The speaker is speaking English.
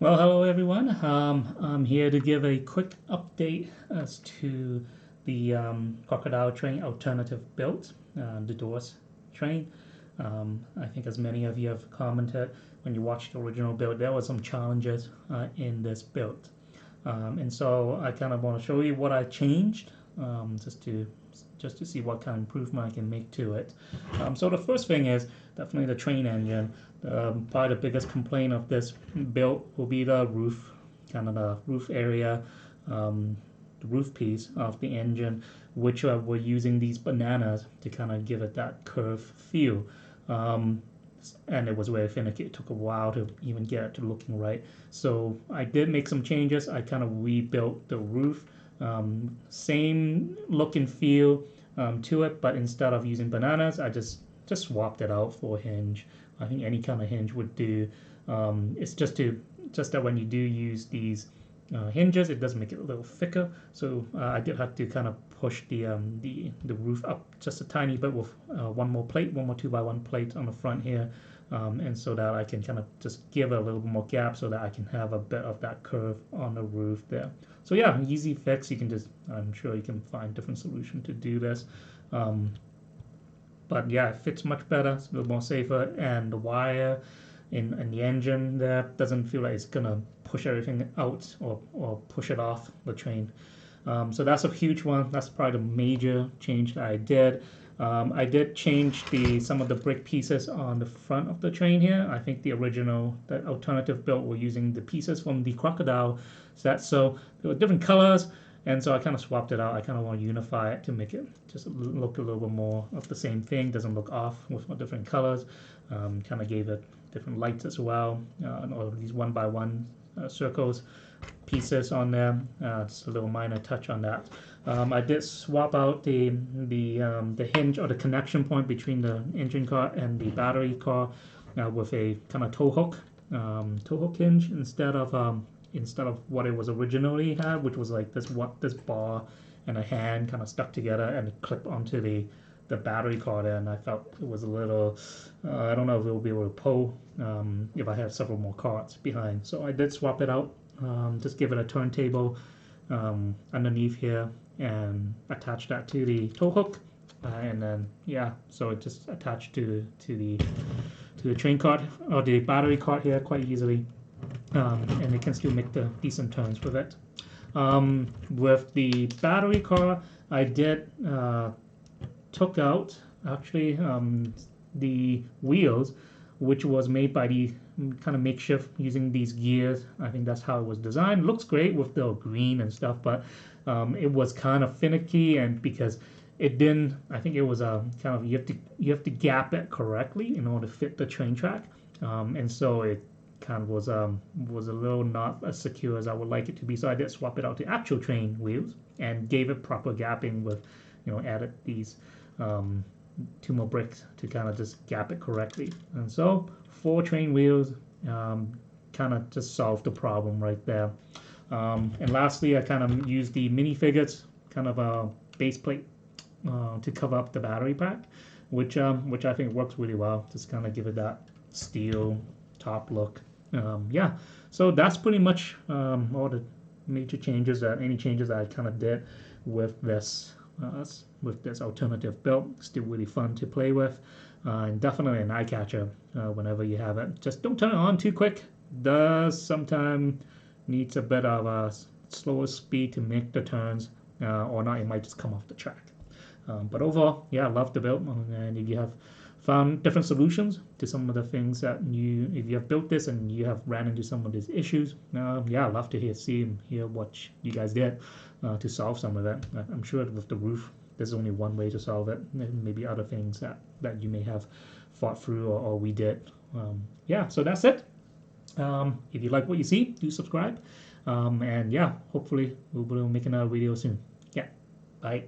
Well, hello everyone. I'm here to give a quick update as to the crocodile train alternative build, the Dorice train. I think as many of you have commented when you watched the original build, there were some challenges in this build. And so I kind of want to show you what I changed just to see what kind of improvement I can make to it. So the first thing is definitely the train engine. Probably the biggest complaint of this build will be the roof, kind of the roof area, the roof piece of the engine, which we're using these bananas to kind of give it that curved feel. Um, and it was very finicky. It took a while to even get it to looking right. So I did make some changes. I kind of rebuilt the roof, same look and feel to it, but instead of using bananas, I just swapped it out for a hinge. I think any kind of hinge would do. It's just that when you do use these hinges, it does make it a little thicker. So I did have to kind of push the roof up just a tiny bit with one more plate, one more 2x1 plate on the front here, and so that I can kind of just give it a little bit more gap so that I can have a bit of that curve on the roof there. So yeah, easy fix. You can just, I'm sure you can find different solution to do this. Um, but yeah, it fits much better. It's a little more safer, and the wire in the engine there doesn't feel like it's gonna push everything out or push it off the train. So that's a huge one. That's probably the major change that I did. I did change some of the brick pieces on the front of the train here. I think the alternative build, were using the pieces from the crocodile set. So there were different colors, and so I kind of swapped it out. I kind of want to unify it to make it just look a little bit more of the same thing. Doesn't look off with different colors. Kind of gave it different lights as well, and all of these one by one circles pieces on there. Just a little minor touch on that. I did swap out the hinge or the connection point between the engine car and the battery car with a kind of toe hook hinge instead of what it was originally had, which was like this bar and a hand kind of stuck together and clip onto the battery car there, and I felt it was a little, I don't know if it will be able to pull if I had several more carts behind. So I did swap it out, just give it a turntable underneath here and attach that to the tow hook. And then yeah, so it just attached to the train cart or the battery cart here quite easily, and it can still make the decent turns with it. With the battery car, I did took out actually the wheels, which was made by the kind of makeshift using these gears. I think that's how it was designed. Looks great with the green and stuff, but it was kind of finicky, and because it didn't, I think it was a kind of you have to gap it correctly in order to fit the train track, and so it kind of was a little not as secure as I would like it to be. So I did swap it out to actual train wheels and gave it proper gapping with, added these um, two more bricks to kind of just gap it correctly. And so 4 train wheels kind of just solved the problem right there. And lastly, I kind of used the minifigures kind of a base plate to cover up the battery pack, which I think works really well. Just kind of give it that steel top look. Yeah, so that's pretty much all the major changes any changes that I kind of did with this alternative build. Still really fun to play with, and definitely an eye catcher whenever you have it. Just don't turn it on too quick. Does sometimes needs a bit of a slower speed to make the turns, or not, it might just come off the track. But overall, yeah, I love the build, and if you have found different solutions to some of the things that if you have built this and you have ran into some of these issues, yeah, I'd love to hear what you guys did to solve some of it. I'm sure with the roof, there's only one way to solve it. Maybe other things that you may have fought through or we did. Yeah, so that's it. If you like what you see, do subscribe. And yeah, hopefully we'll be making another video soon. Yeah, bye.